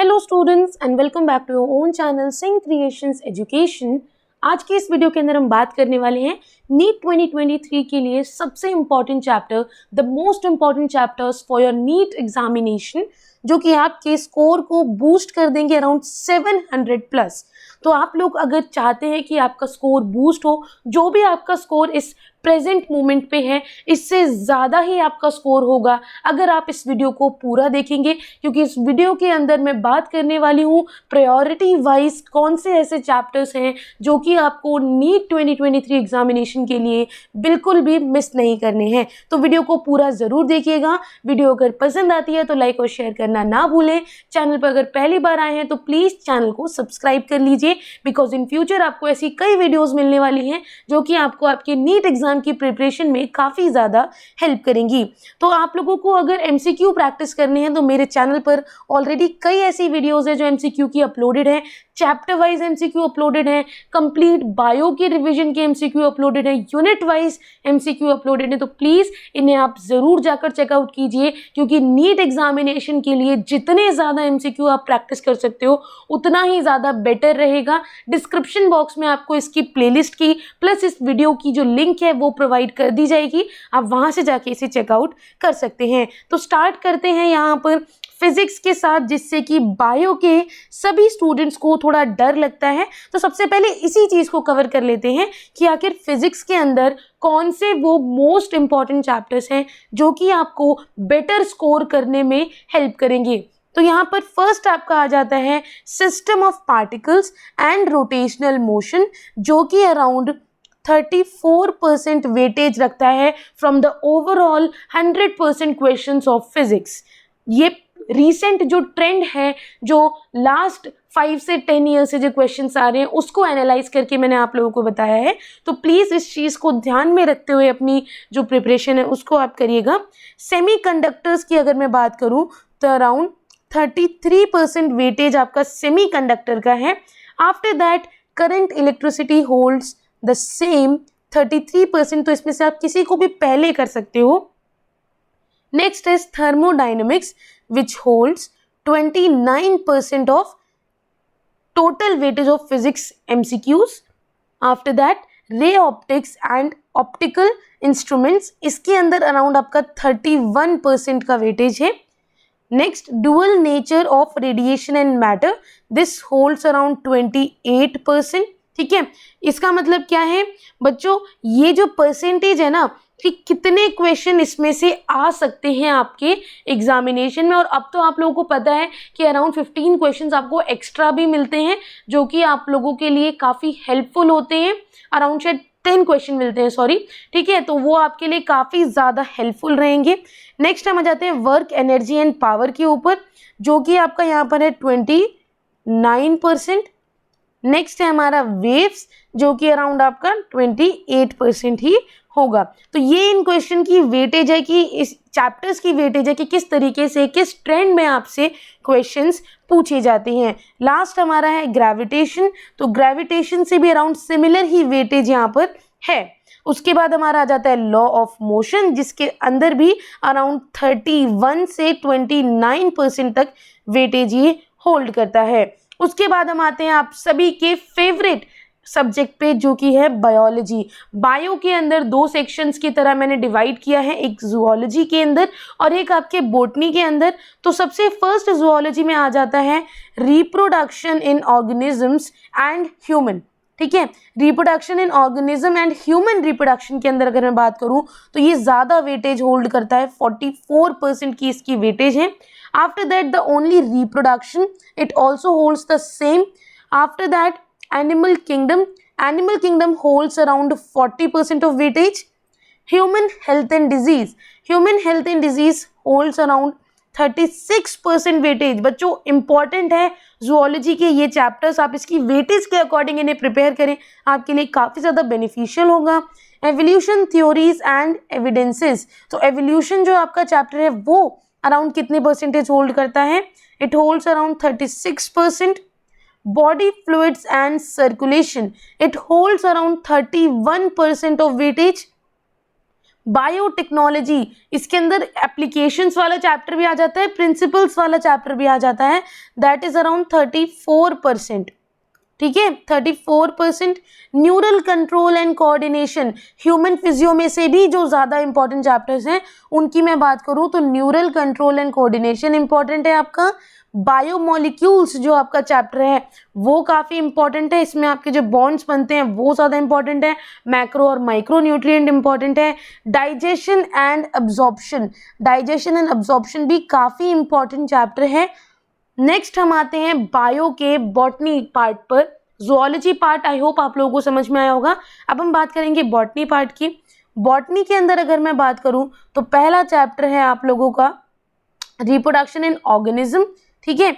Hello students and welcome back to your own channel Singh creations education. आज की इस video के अंदर हम बात करने वाले हैं नीट 2023 के लिए सबसे important chapter, the most important chapters for your NEET examination, जो कि आपके स्कोर को बूस्ट कर देंगे अराउंड 700 प्लस। तो आप लोग अगर चाहते हैं कि आपका स्कोर बूस्ट हो, जो भी आपका स्कोर इस प्रेजेंट मोमेंट पे है इससे ज़्यादा ही आपका स्कोर होगा अगर आप इस वीडियो को पूरा देखेंगे, क्योंकि इस वीडियो के अंदर मैं बात करने वाली हूँ प्रायोरिटी वाइज कौन से ऐसे चैप्टर्स हैं जो कि आपको नीट 2023 एग्जामिनेशन के लिए बिल्कुल भी मिस नहीं करने हैं। तो वीडियो को पूरा ज़रूर देखिएगा। वीडियो अगर पसंद आती है तो लाइक और शेयर करना ना भूलें। चैनल पर अगर पहली बार आए हैं तो प्लीज़ चैनल को सब्सक्राइब कर लीजिए, बिकॉज इन फ्यूचर आपको ऐसी कई वीडियोज़ मिलने वाली हैं जो कि आपको आपके नीट एग्जाम की प्रिपरेशन में काफ़ी ज़्यादा हेल्प करेंगी। तो आप लोगों को अगर एमसीक्यू प्रैक्टिस करनी है तो मेरे चैनल पर ऑलरेडी कई ऐसी वीडियोज़ हैं जो एमसीक्यू की अपलोडेड है, चैप्टर वाइज एमसीक्यू अपलोडेड है, कंप्लीट बायो के रिवीजन के एमसीक्यू अपलोडेड है, यूनिट वाइज एमसीक्यू अपलोडेड है। तो प्लीज़ इन्हें आप ज़रूर जाकर चेकआउट कीजिए, क्योंकि नीट एग्जामिनेशन के लिए जितने ज़्यादा एमसीक्यू आप प्रैक्टिस कर सकते हो उतना ही ज़्यादा बेटर रहेगा। डिस्क्रिप्शन बॉक्स में आपको इसकी प्लेलिस्ट की प्लस इस वीडियो की जो लिंक है वो प्रोवाइड कर दी जाएगी, आप वहाँ से जाके इसे चेकआउट कर सकते हैं। तो स्टार्ट करते हैं यहाँ पर फिजिक्स के साथ, जिससे कि बायो के सभी स्टूडेंट्स को थोड़ा डर लगता है। तो सबसे पहले इसी चीज़ को कवर कर लेते हैं कि आखिर फिजिक्स के अंदर कौन से वो मोस्ट इम्पॉर्टेंट चैप्टर्स हैं जो कि आपको बेटर स्कोर करने में हेल्प करेंगे। तो यहाँ पर फर्स्ट आपका आ जाता है system of particles and rotational motion, जो कि अराउंड 34% वेटेज रखता है from the overall 100% questions of physics. ये रीसेंट जो ट्रेंड है, जो लास्ट 5 से 10 ईयर से जो क्वेश्चंस आ रहे हैं उसको एनालाइज करके मैंने आप लोगों को बताया है। तो प्लीज़ इस चीज़ को ध्यान में रखते हुए अपनी जो प्रिपरेशन है उसको आप करिएगा। सेमीकंडक्टर्स की अगर मैं बात करूँ तो अराउंड 33% वेटेज आपका सेमीकंडक्टर का है। After that current electricity holds the same 33%, तो इसमें से आप किसी को भी पहले कर सकते हो। Next is thermodynamics which holds 29% of total weightage of physics MCQs. After that ray optics and optical instruments, इसके अंदर अराउंड आपका 31% का वेटेज है। Next dual nature of radiation and matter, this holds around 28%। ठीक है, इसका मतलब क्या है बच्चों, ये जो परसेंटेज है ना कि कितने क्वेश्चन इसमें से आ सकते हैं आपके एग्जामिनेशन में। और अब तो आप लोगों को पता है कि अराउंड 15 क्वेश्चंस आपको एक्स्ट्रा भी मिलते हैं जो कि आप लोगों के लिए काफ़ी हेल्पफुल होते हैं। अराउंड शायद 10 क्वेश्चन मिलते हैं, सॉरी, ठीक है, तो वो आपके लिए काफ़ी ज़्यादा हेल्पफुल रहेंगे। नेक्स्ट हम आ जाते हैं वर्क एनर्जी एंड पावर के ऊपर, जो कि आपका यहाँ पर है 29%। नेक्स्ट है हमारा वेव्स, जो कि अराउंड आपका 28% ही होगा। तो ये इन क्वेश्चन की वेटेज है कि इस चैप्टर्स की वेटेज है कि किस तरीके से किस ट्रेंड में आपसे क्वेश्चंस पूछे जाते हैं। लास्ट हमारा है ग्रेविटेशन, तो ग्रेविटेशन से भी अराउंड सिमिलर ही वेटेज यहाँ पर है। उसके बाद हमारा आ जाता है लॉ ऑफ मोशन, जिसके अंदर भी अराउंड 31 से 29% तक वेटेज ये होल्ड करता है। उसके बाद हम आते हैं आप सभी के फेवरेट सब्जेक्ट पे, जो कि है बायोलॉजी। बायो के अंदर 2 सेक्शंस की तरह मैंने डिवाइड किया है, एक जूलॉजी के अंदर और एक आपके बोटनी के अंदर। तो सबसे फर्स्ट जूलॉजी में आ जाता है reproduction in organisms and human. ठीक है, reproduction in organism and human reproduction के अंदर अगर मैं बात करूं तो ये ज़्यादा वेटेज होल्ड करता है, 44% की इसकी वेटेज है। After that the only reproduction, it also holds the same. After that animal kingdom holds around 40% of weightage. Human health and disease holds around 36% weightage. बच्चों इंपॉर्टेंट है जूलॉजी के ये चैप्टर्स, आप इसकी वेटेज के अकॉर्डिंग इन्हें prepare करें, आपके लिए काफ़ी ज़्यादा बेनिफिशियल होगा। एवोल्यूशन थ्योरीज एंड एविडेंसेस, तो एवोल्यूशन जो आपका चैप्टर है वो अराउंड कितने परसेंटेज होल्ड करता है, it holds around 36%। Body fluids and circulation, it holds around 31% of weightage. Biotechnology, इसके अंदर एप्लीकेशंस वाला चैप्टर भी आ जाता है, प्रिंसिपल्स वाला चैप्टर भी आ जाता है, दैट इज अराउंड 34%। ठीक है, 34%। Neural control and coordination, human physio में से भी जो ज़्यादा इंपॉर्टेंट चैप्टर्स हैं उनकी मैं बात करूँ तो neural control and coordination important है आपका। बायोमोलिक्यूल्स जो आपका चैप्टर है वो काफ़ी इंपॉर्टेंट है, इसमें आपके जो बॉन्ड्स बनते हैं वो ज़्यादा इंपॉर्टेंट है। मैक्रो और माइक्रो न्यूट्रिएंट इंपॉर्टेंट है। Digestion and absorption, digestion and absorption भी काफ़ी इंपॉर्टेंट चैप्टर है। नेक्स्ट हम आते हैं बायो के बॉटनी पार्ट पर। ज़ूलॉजी पार्ट आई होप आप लोगों को समझ में आया होगा। अब हम बात करेंगे बॉटनी पार्ट की। बॉटनी के अंदर अगर मैं बात करूं तो पहला चैप्टर है आप लोगों का रिप्रोडक्शन इन ऑर्गेनिज्म, ठीक है,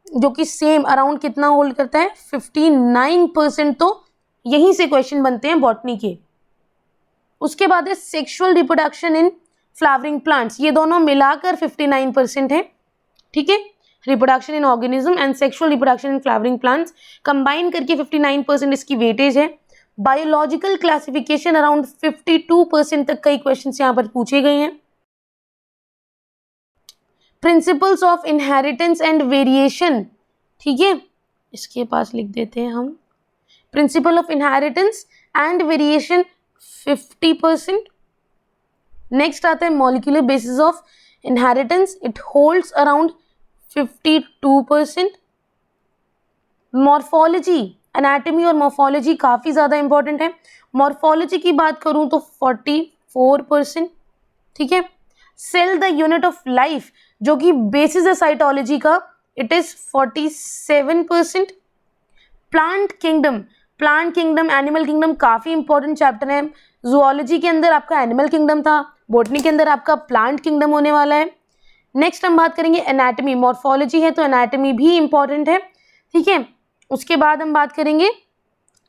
जो कि सेम अराउंड कितना होल्ड करता है 59%, तो यहीं से क्वेश्चन बनते हैं बॉटनी के। उसके बाद है sexual reproduction in flowering plants, ये दोनों मिलाकर 59% है। ठीक है, reproduction in organism and sexual reproduction in flowering plants combine करके 59% इसकी वेटेज है। बायोलॉजिकल क्लासिफिकेशन अराउंड 52% तक कई क्वेश्चन यहाँ पर पूछे गए हैं। Principles of inheritance and variation, ठीक है, इसके पास लिख देते हैं हम, principle of inheritance and variation 50%। Next आता है molecular basis of inheritance, it holds around 52%। Morphology, anatomy और मॉर्फोलॉजी काफ़ी ज़्यादा इंपॉर्टेंट है। मॉर्फोलॉजी की बात करूँ तो 44%। ठीक है, cell the unit of life जो कि बेसिस है साइटोलॉजी का, it is 47%। Plant kingdom, plant kingdom, animal kingdom काफ़ी इंपॉर्टेंट चैप्टर है। जूलॉजी के अंदर आपका एनिमल किंगडम था, बॉटनी के अंदर आपका प्लांट किंगडम होने वाला है। नेक्स्ट हम बात करेंगे एनाटॉमी, मॉर्फोलॉजी है तो एनाटॉमी भी इंपॉर्टेंट है। ठीक है, उसके बाद हम बात करेंगे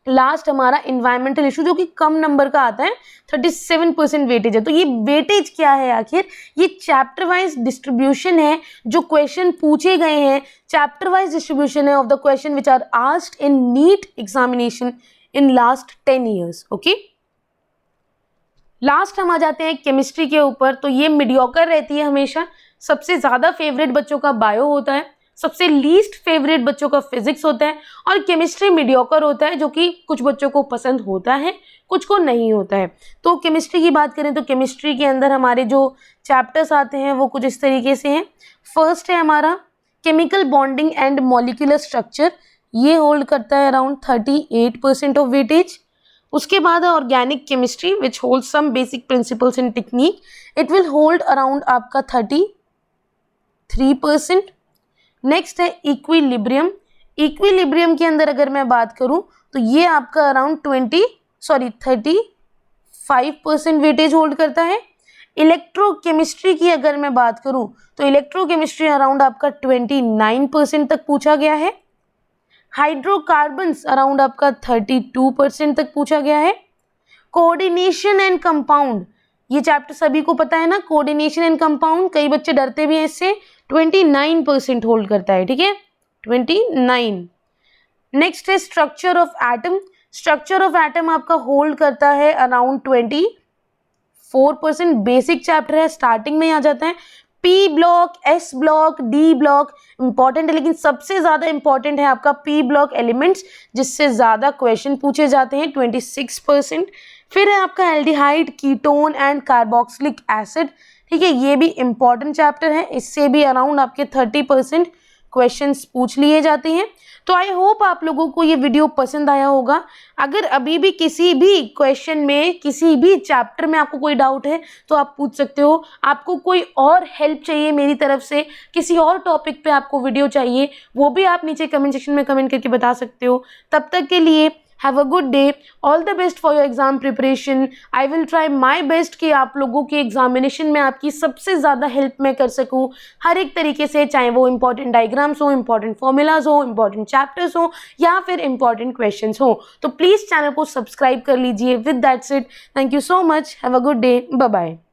लास्ट हमारा इन्वायरमेंटल इशू जो कि कम नंबर का आता है, 37% वेटेज है। तो ये वेटेज क्या है आखिर? ये चैप्टर वाइज डिस्ट्रीब्यूशन है, जो क्वेश्चन पूछे गए हैं चैप्टर वाइज डिस्ट्रीब्यूशन है of the question which are asked in NEET examination in last 10 years. Okay, last हम आ जाते हैं केमिस्ट्री के ऊपर। तो ये मीडियोकर रहती है हमेशा, सबसे ज़्यादा फेवरेट बच्चों का बायो होता है, सबसे लीस्ट फेवरेट बच्चों का फिजिक्स होता है, और केमिस्ट्री मीडियोकर होता है जो कि कुछ बच्चों को पसंद होता है, कुछ को नहीं होता है। तो केमिस्ट्री की बात करें तो केमिस्ट्री के अंदर हमारे जो चैप्टर्स आते हैं वो कुछ इस तरीके से हैं। फर्स्ट है हमारा chemical bonding and molecular structure, ये होल्ड करता है अराउंड 38% ऑफ वेटेज। उसके बाद है organic chemistry which hold some basic principles and technique, it will hold around आपका 33%। नेक्स्ट है इक्विलिब्रियम, इक्विलिब्रियम के अंदर अगर मैं बात करूं तो ये आपका अराउंड 35% वेटेज होल्ड करता है। इलेक्ट्रोकेमिस्ट्री की अगर मैं बात करूं तो इलेक्ट्रोकेमिस्ट्री अराउंड आपका 29% तक पूछा गया है। हाइड्रोकार्बन्स अराउंड आपका 32% तक पूछा गया है। कोऑर्डिनेशन एंड कंपाउंड, ये चैप्टर सभी को पता है ना, कोऑर्डिनेशन एंड कंपाउंड, कई बच्चे डरते भी हैं इससे, 29% होल्ड करता है। ठीक है, 29। नेक्स्ट है structure of atom, structure of atom आपका होल्ड करता है अराउंड 24%, बेसिक चैप्टर है, स्टार्टिंग में आ जाता है। P block, S block, D block important है, लेकिन सबसे ज़्यादा इंपॉर्टेंट है आपका पी ब्लॉक एलिमेंट्स, जिससे ज़्यादा क्वेश्चन पूछे जाते हैं, 26%। फिर है आपका aldehyde, ketone and carboxylic acid, ठीक है, ये भी इंपॉर्टेंट चैप्टर है, इससे भी अराउंड आपके 30% क्वेश्चंस पूछ लिए जाते हैं। तो आई होप आप लोगों को ये वीडियो पसंद आया होगा। अगर अभी भी किसी भी क्वेश्चन में, किसी भी चैप्टर में आपको कोई डाउट है तो आप पूछ सकते हो। आपको कोई और हेल्प चाहिए मेरी तरफ से, किसी और टॉपिक पे आपको वीडियो चाहिए, वो भी आप नीचे कमेंट सेक्शन में कमेंट करके बता सकते हो। तब तक के लिए have a good day, all the best for your exam preparation. I will try my best कि आप लोगों के एग्जामिनेशन में आपकी सबसे ज़्यादा हेल्प मैं कर सकूँ हर एक तरीके से, चाहे वो इंपॉर्टेंट डायग्राम्स हो, इंपॉर्टेंट फॉर्मूलाज हो, इंपॉर्टेंट चैप्टर्स हो, या फिर इंपॉर्टेंट क्वेश्चंस हो। तो प्लीज़ चैनल को सब्सक्राइब कर लीजिए। With that's it, thank you so much, have a good day, bye bye.